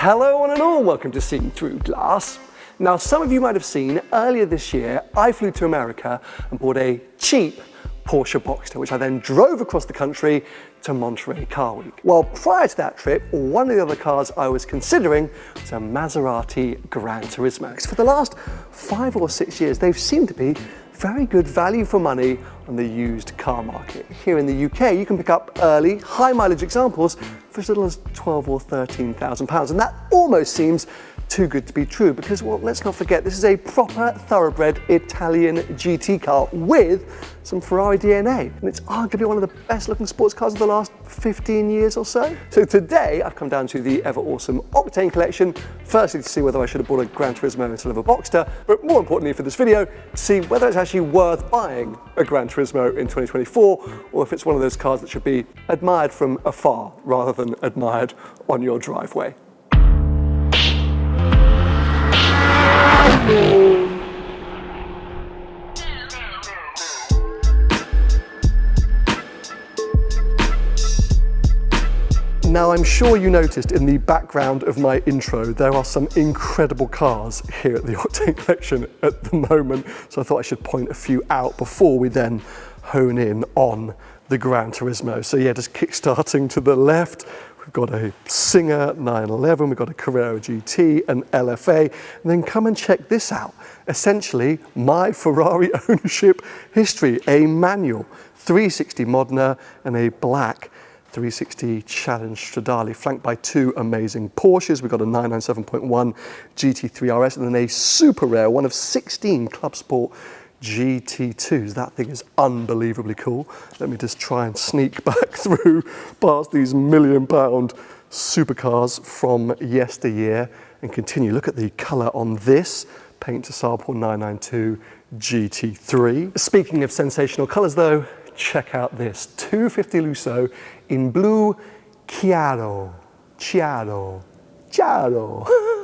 Hello one and all, welcome to Seeing Through Glass. Now some of you might have seen earlier this year I flew to America and bought a cheap Porsche Boxster, which I then drove across the country to Monterey Car Week. Well, prior to that trip, one of the other cars I was considering was a Maserati GranTurismo. For the last 5 or 6 years, they've seemed to be very good value for money on the used car market. Here in the UK, you can pick up early, high mileage examples for as little as £12,000 or £13,000. And that almost seems too good to be true because, well, let's not forget, this is a proper thoroughbred Italian GT car with some Ferrari DNA. And it's arguably one of the best looking sports cars of the last 15 years or so. So today I've come down to the ever awesome Octane collection, firstly to see whether I should have bought a GranTurismo instead of a Boxster, but more importantly for this video, to see whether it's actually worth buying a GranTurismo in 2024, or if it's one of those cars that should be admired from afar rather than admired on your driveway. Now I'm sure you noticed in the background of my intro there are some incredible cars here at the Octane collection at the moment, so I thought I should point a few out before we then hone in on the GranTurismo. So yeah, just kick-starting to the left, we've got a Singer 911, we've got a Carrera GT, an LFA, and then come and check this out. Essentially, my Ferrari ownership history, a manual 360 Modena and a black 360 Challenge Stradale, flanked by two amazing Porsches. We've got a 997.1 GT3 RS and then a super rare, one of 16 Club Sport GT2s. That thing is unbelievably cool. Let me just try and sneak back through past these £1 million supercars from yesteryear and continue. Look at the colour on this, paint to sample 992 GT3. Speaking of sensational colours though, check out this 250 Lusso in blue chiaro.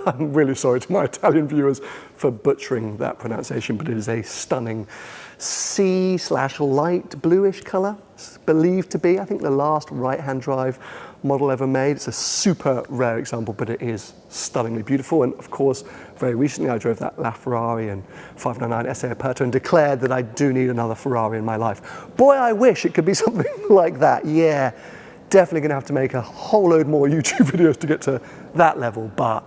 I'm really sorry to my Italian viewers for butchering that pronunciation, but it is a stunning sea/light bluish colour. It's believed to be, I think, the last right-hand drive model ever made. It's a super rare example, but it is stunningly beautiful. And of course, very recently I drove that LaFerrari and 599 Essay Aperto and declared that I do need another Ferrari in my life. Boy, I wish it could be something like that. Yeah, definitely gonna have to make a whole load more YouTube videos to get to that level, but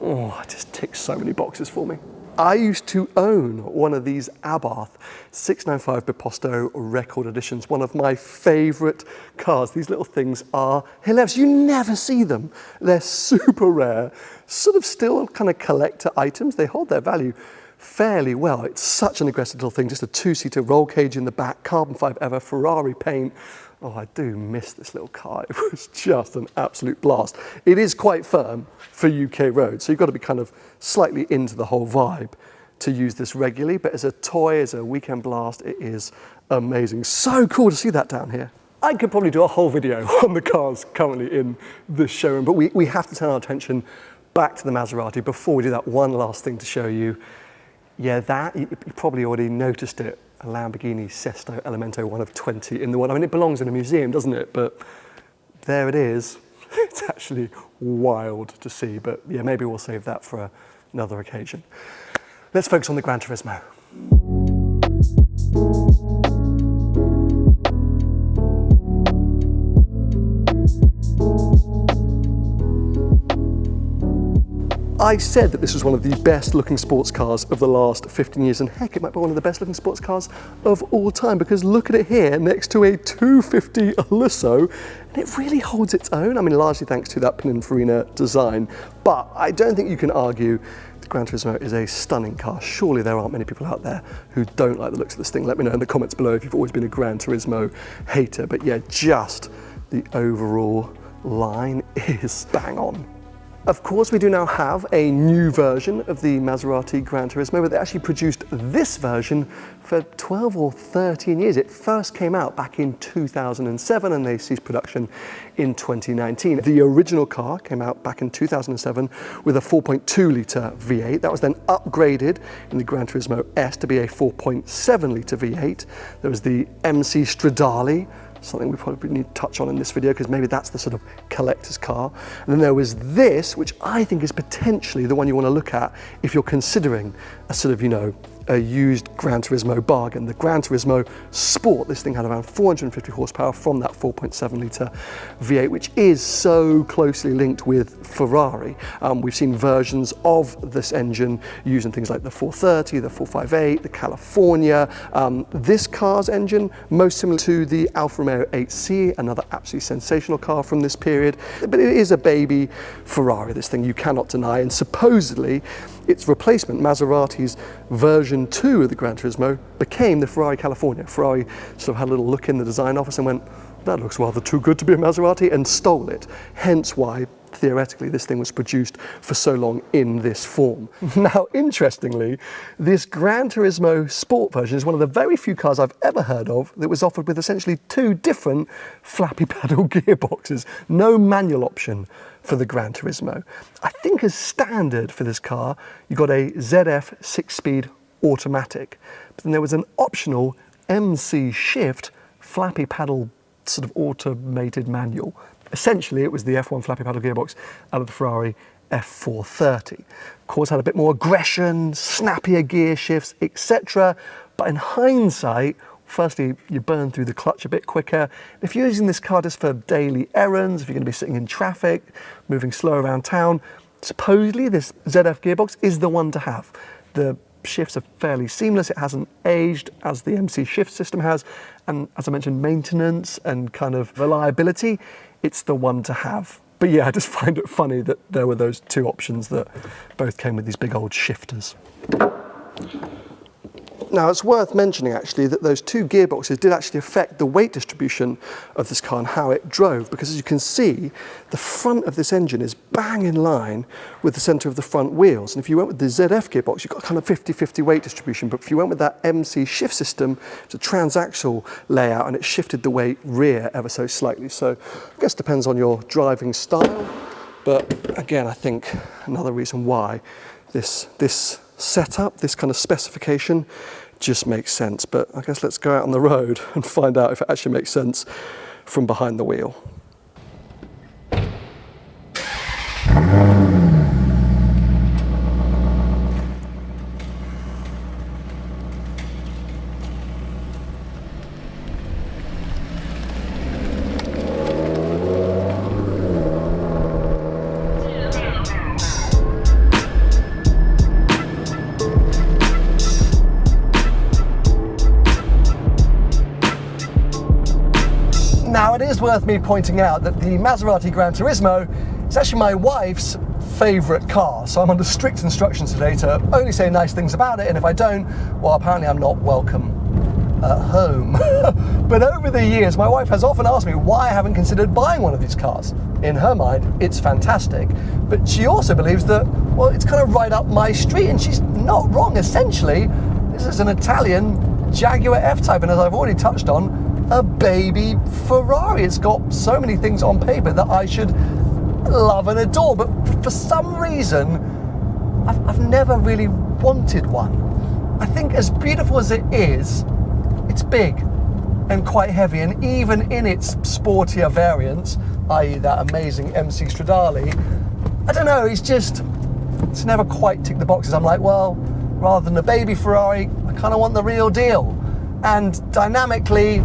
oh, it just ticks so many boxes for me. I used to own one of these Abarth 695 Biposto record editions, one of my favourite cars. These little things are hilarious. You never see them. They're super rare, sort of still kind of collector items. They hold their value fairly well. It's such an aggressive little thing, just a two-seater roll cage in the back, carbon fibre ever, Ferrari paint. Oh, I do miss this little car. It was just an absolute blast. It is quite firm for UK roads, so you've got to be kind of slightly into the whole vibe to use this regularly, but as a toy, as a weekend blast, it is amazing. So cool to see that down here. I could probably do a whole video on the cars currently in this showroom, but we have to turn our attention back to the Maserati before we do that. One last thing to show you. Yeah, that, you probably already noticed it. A Lamborghini Sesto Elemento, one of 20 in the world. I mean, it belongs in a museum, doesn't it? But there it is. It's actually wild to see, but yeah, maybe we'll save that for another occasion. Let's focus on the GranTurismo. I said that this was one of the best looking sports cars of the last 15 years, and heck, it might be one of the best looking sports cars of all time, because look at it here next to a 250 Lusso, and it really holds its own. I mean, largely thanks to that Pininfarina design, but I don't think you can argue the GranTurismo is a stunning car. Surely there aren't many people out there who don't like the looks of this thing. Let me know in the comments below if you've always been a GranTurismo hater, but yeah, just the overall line is bang on. Of course, we do now have a new version of the Maserati GranTurismo, but they actually produced this version for 12 or 13 years. It first came out back in 2007 and they ceased production in 2019. The original car came out back in 2007 with a 4.2 litre V8. That was then upgraded in the GranTurismo S to be a 4.7 litre V8. There was the MC Stradale, something we probably need to touch on in this video because maybe that's the sort of collector's car. And then there was this, which I think is potentially the one you want to look at if you're considering a sort of, you know, a used GranTurismo bargain. The GranTurismo Sport, this thing had around 450 horsepower from that 4.7 litre V8, which is so closely linked with Ferrari. We've seen versions of this engine using things like the 430, the 458, the California. This car's engine, most similar to the Alfa Romeo 8C, another absolutely sensational car from this period. But it is a baby Ferrari, this thing, you cannot deny. And supposedly, its replacement, Maserati's version 2 of the GranTurismo, became the Ferrari California. Ferrari sort of had a little look in the design office and went, that looks rather too good to be a Maserati, and stole it. Hence why, theoretically, this thing was produced for so long in this form. Now, interestingly, this GranTurismo Sport version is one of the very few cars I've ever heard of that was offered with essentially two different flappy paddle gearboxes. No manual option for the GranTurismo. I think as standard for this car, you got a ZF 6-speed automatic, but then there was an optional MC Shift flappy paddle sort of automated manual. Essentially, it was the F1 flappy paddle gearbox out of the Ferrari F430. Of course, had a bit more aggression, snappier gear shifts, etc. But in hindsight, firstly, you burn through the clutch a bit quicker. If you're using this car just for daily errands, if you're going to be sitting in traffic, moving slow around town, supposedly this ZF gearbox is the one to have. The shifts are fairly seamless, it hasn't aged as the MC Shift system has, and as I mentioned, maintenance and kind of reliability, it's the one to have. But yeah, I just find it funny that there were those two options that both came with these big old shifters. Now, it's worth mentioning actually that those two gearboxes did actually affect the weight distribution of this car and how it drove, because as you can see, the front of this engine is bang in line with the center of the front wheels. And if you went with the ZF gearbox, you've got kind of 50-50 weight distribution. But if you went with that MC Shift system, it's a transaxle layout and it shifted the weight rear ever so slightly. So I guess it depends on your driving style. But again, I think another reason why this setup, this kind of specification just makes sense. But I guess let's go out on the road and find out if it actually makes sense from behind the wheel. Now, it is worth me pointing out that the Maserati GranTurismo is actually my wife's favourite car, so I'm under strict instructions today to only say nice things about it, and if I don't, well, apparently I'm not welcome at home. But over the years, my wife has often asked me why I haven't considered buying one of these cars. In her mind, it's fantastic, but she also believes that, well, it's kind of right up my street, and she's not wrong. Essentially, this is an Italian Jaguar F-Type, and as I've already touched on, a baby Ferrari. It's got so many things on paper that I should love and adore, but for some reason I've never really wanted one. I think as beautiful as it is, it's big and quite heavy, and even in its sportier variants, i.e. that amazing MC Stradale, I don't know, it's never quite ticked the boxes. I'm like, well, rather than a baby Ferrari, I kind of want the real deal. And dynamically,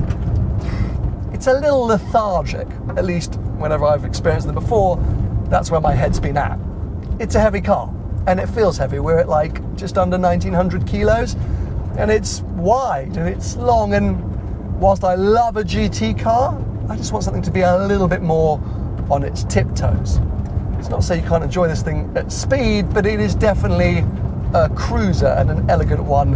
it's a little lethargic, at least whenever I've experienced them before, that's where my head's been at. It's a heavy car, and it feels heavy. We're at like just under 1,900 kilos, and it's wide, and it's long, and whilst I love a GT car, I just want something to be a little bit more on its tiptoes. It's not to say you can't enjoy this thing at speed, but it is definitely a cruiser, and an elegant one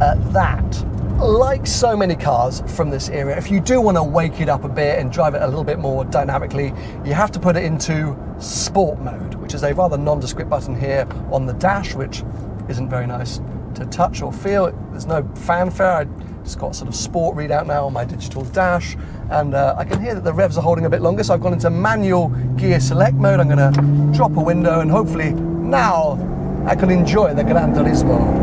at that. Like so many cars from this era, if you do want to wake it up a bit and drive it a little bit more dynamically, you have to put it into sport mode, which is a rather nondescript button here on the dash, which isn't very nice to touch or feel. There's no fanfare. I just got sort of sport readout now on my digital dash, and I can hear that the revs are holding a bit longer, so I've gone into manual gear select mode. I'm going to drop a window, and hopefully now I can enjoy the GranTurismo.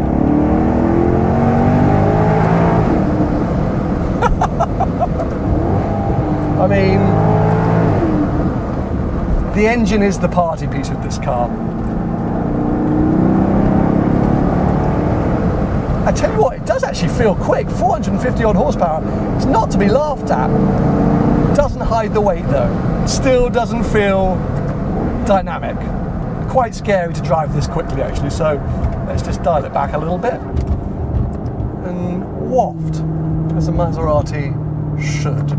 I mean, the engine is the party piece with this car. I tell you what, it does actually feel quick. 450 odd horsepower. It's not to be laughed at. Doesn't hide the weight though. Still doesn't feel dynamic. Quite scary to drive this quickly actually, so let's just dial it back a little bit and waft as a Maserati should.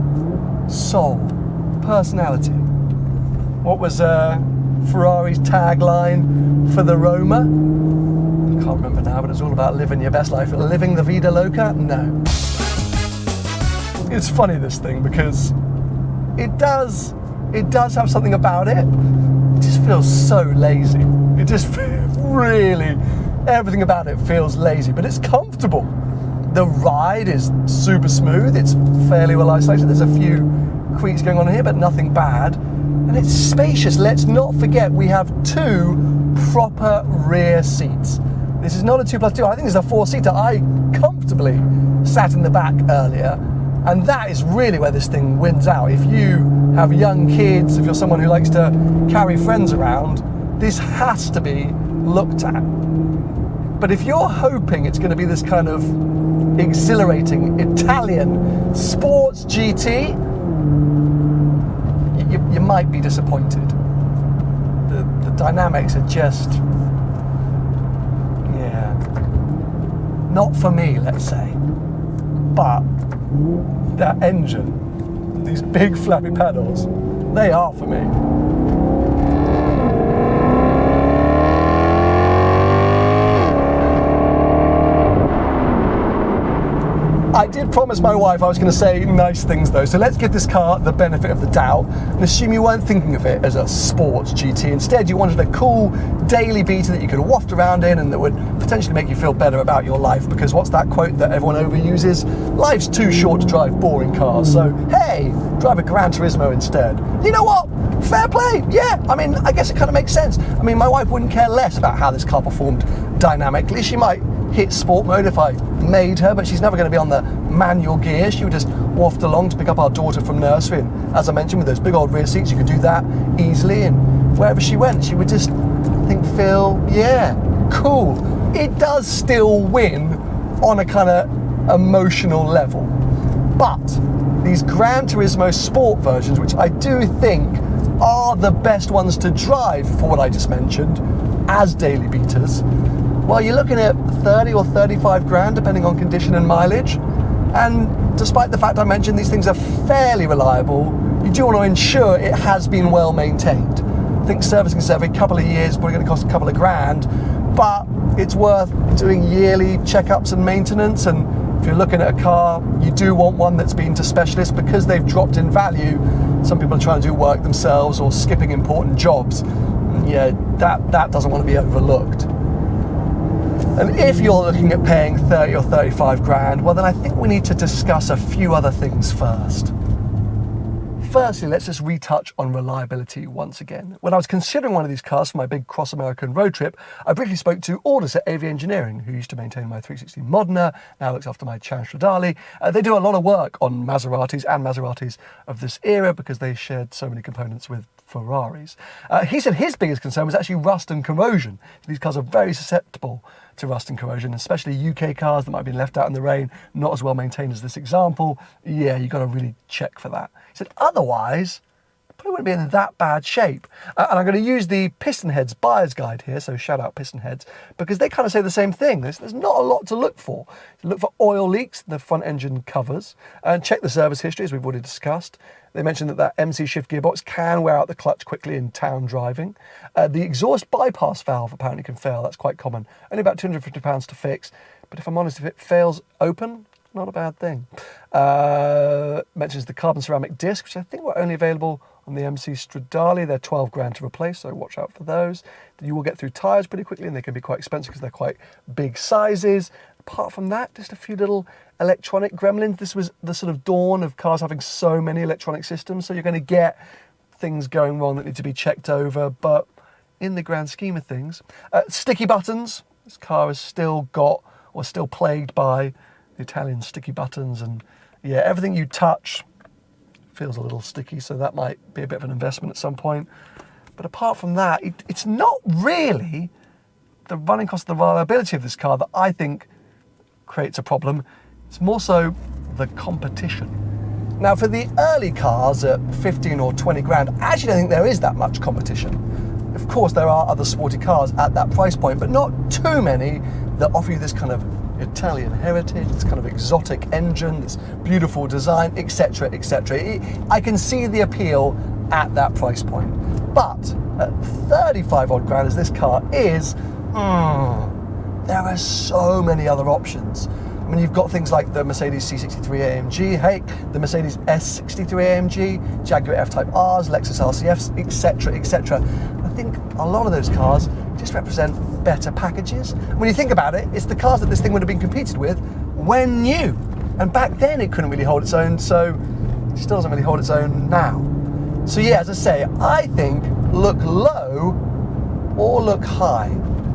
Soul, personality. What was Ferrari's tagline for the Roma? I can't remember now, but it's all about living your best life. Living the vida loca? No. It's funny, this thing, because it does have something about it. It just feels so lazy. It just really, everything about it feels lazy, but it's comfortable. The ride is super smooth. It's fairly well isolated. There's a few creaks going on here, but nothing bad. And it's spacious. Let's not forget we have 2 proper rear seats. This is not a 2+2. I think it's a 4-seater. I comfortably sat in the back earlier, and that is really where this thing wins out. If you have young kids, if you're someone who likes to carry friends around, this has to be looked at. But if you're hoping it's going to be this kind of exhilarating Italian sports GT, you might be disappointed. The dynamics are just, yeah, not for me, let's say. But that engine, these big flappy pedals, they are for me. I did promise my wife I was going to say nice things though, so let's give this car the benefit of the doubt and assume you weren't thinking of it as a sports GT. Instead, you wanted a cool daily beater that you could waft around in and that would potentially make you feel better about your life, because what's that quote that everyone overuses? Life's too short to drive boring cars, so hey, drive a GranTurismo instead. You know what? Fair play, yeah. I mean, I guess it kind of makes sense. I mean, my wife wouldn't care less about how this car performed dynamically. She might hit sport mode if I made her, but she's never going to be on the manual gear. She would just waft along to pick up our daughter from nursery, and as I mentioned, with those big old rear seats, you could do that easily, and wherever she went, she would just feel, yeah, cool. It does still win on a kind of emotional level, but these GranTurismo Sport versions, which I do think are the best ones to drive for what I just mentioned as daily beaters, well, you're looking at 30 or 35 grand depending on condition and mileage, and despite the fact I mentioned these things are fairly reliable, you do want to ensure it has been well maintained. I think servicing every couple of years is probably going to cost a couple of grand, but it's worth doing yearly checkups and maintenance. And if you're looking at a car, you do want one that's been to specialists, because they've dropped in value. Some people are trying to do work themselves or skipping important jobs. Yeah, that doesn't want to be overlooked. And if you're looking at paying 30 or 35 grand, well then I think we need to discuss a few other things first. Firstly, let's just retouch on reliability once again. When I was considering one of these cars for my big cross-American road trip, I briefly spoke to Aldous at AV Engineering, who used to maintain my 360 Modena, now looks after my Cian Stradale. They do a lot of work on Maseratis and Maseratis of this era because they shared so many components with Ferraris. He said his biggest concern was actually rust and corrosion. These cars are very susceptible to rust and corrosion, especially UK cars that might have been left out in the rain, not as well maintained as this example. Yeah, you've got to really check for that. He said otherwise, probably wouldn't be in that bad shape. And I'm going to use the Piston Heads buyer's guide here, so shout out Piston Heads, because they kind of say the same thing. There's not a lot to look for. Look for oil leaks in the front engine covers, and check the service history, as we've already discussed. They mentioned that MC shift gearbox can wear out the clutch quickly in town driving. The exhaust bypass valve apparently can fail. That's quite common. Only about £250 to fix. But if I'm honest, if it fails open, not a bad thing. Mentions the carbon ceramic disc, which I think were only available on the MC Stradale. They're 12 grand to replace, so watch out for those. You will get through tyres pretty quickly, and they can be quite expensive because they're quite big sizes. Apart from that, just a few little electronic gremlins. This was the sort of dawn of cars having so many electronic systems, so you're going to get things going wrong that need to be checked over, but in the grand scheme of things. Sticky buttons. This car has still got, or still plagued by, the Italian sticky buttons, and yeah, everything you touch feels a little sticky, so that might be a bit of an investment at some point. But apart from that, it's not really the running cost, the reliability of this car that I think creates a problem. It's more so the competition. Now, for the early cars at 15 or 20 grand, I actually don't think there is that much competition. Of course, there are other sporty cars at that price point, but not too many that offer you this kind of Italian heritage, this kind of exotic engine, this beautiful design, etc., etc. I can see the appeal at that price point. But at 35 odd grand as this car is, there are so many other options. I mean, you've got things like the Mercedes C63 AMG, hey, the Mercedes S63 AMG, Jaguar F-Type Rs, Lexus RCFs, etc., etc. I think a lot of those cars just represent better packages. When you think about it, it's the cars that this thing would have been competed with when new. And back then it couldn't really hold its own, so it still doesn't really hold its own now. So yeah, as I say, I think look low or look high,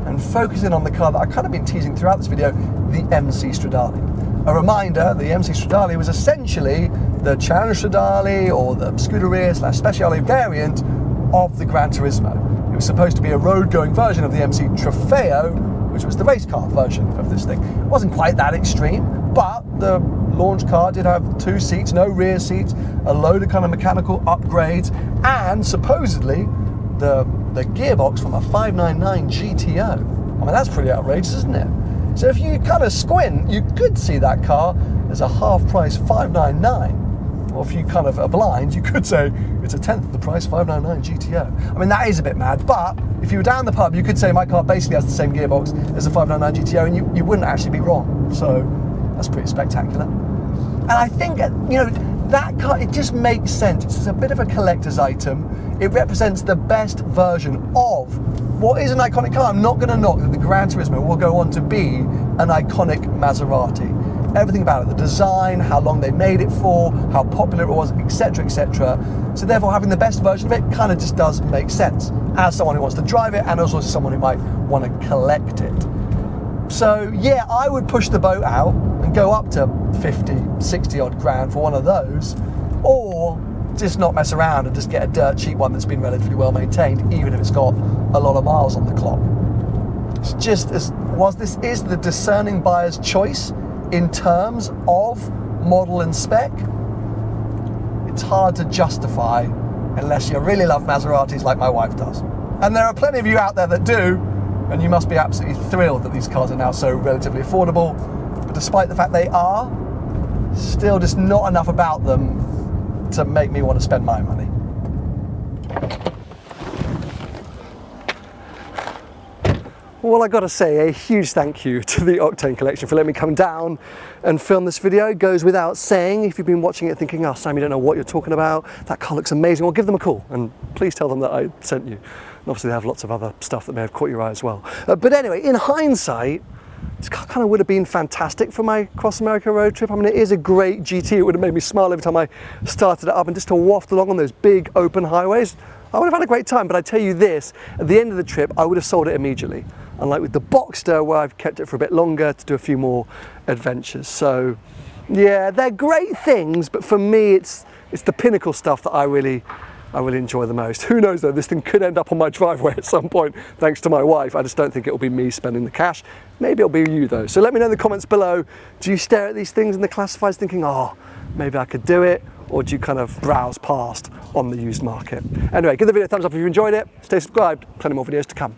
and focus in on the car that I've kind of been teasing throughout this video, the MC Stradale. A reminder, the MC Stradale was essentially the Challenge Stradale or the Scuderia / Speciale variant of the GranTurismo. It was supposed to be a road-going version of the MC Trofeo, which was the race car version of this thing. It wasn't quite that extreme, but the launch car did have 2 seats, no rear seats, a load of kind of mechanical upgrades, and supposedly the gearbox from a 599 GTO. I mean, that's pretty outrageous, isn't it? So if you kind of squint, you could see that car as a half-price 599. Or if you kind of are blind, you could say it's a tenth of the price 599 GTO. I mean, that is a bit mad, but if you were down the pub, you could say my car basically has the same gearbox as a 599 GTO, and you wouldn't actually be wrong. So that's pretty spectacular. And I think, you know, that car, it just makes sense. It's a bit of a collector's item. It represents the best version of what is an iconic car. I'm not going to knock that the GranTurismo will go on to be an iconic Maserati. Everything about it, the design, how long they made it for, how popular it was, etc., etc. So therefore, having the best version of it kind of just does make sense as someone who wants to drive it, and also as someone who might want to collect it. So yeah, I would push the boat out and go up to 50, 60 odd grand for one of those, or just not mess around and just get a dirt cheap one that's been relatively well maintained, even if it's got a lot of miles on the clock. It's just as, whilst this is the discerning buyer's choice in terms of model and spec, it's hard to justify unless you really love Maseratis like my wife does. And there are plenty of you out there that do, and you must be absolutely thrilled that these cars are now so relatively affordable. But despite the fact they are, still just not enough about them to make me want to spend my money. Well, I gotta say a huge thank you to the Octane Collection for letting me come down and film this video. It goes without saying, if you've been watching it thinking, oh Sam, you don't know what you're talking about, that car looks amazing, well give them a call and please tell them that I sent you. And obviously they have lots of other stuff that may have caught your eye as well. But anyway, in hindsight, this car kind of would have been fantastic for my Cross America road trip. I mean, it is a great GT. It would have made me smile every time I started it up, and just to waft along on those big open highways, I would have had a great time. But I tell you this, at the end of the trip, I would have sold it immediately. Unlike with the Boxster, where I've kept it for a bit longer to do a few more adventures. So yeah, they're great things, but for me, it's the pinnacle stuff that I really enjoy the most. Who knows though, this thing could end up on my driveway at some point, thanks to my wife. I just don't think it'll be me spending the cash. Maybe it'll be you though. So let me know in the comments below, do you stare at these things in the classifieds thinking, oh, maybe I could do it? Or do you kind of browse past on the used market? Anyway, give the video a thumbs up if you enjoyed it. Stay subscribed, plenty more videos to come.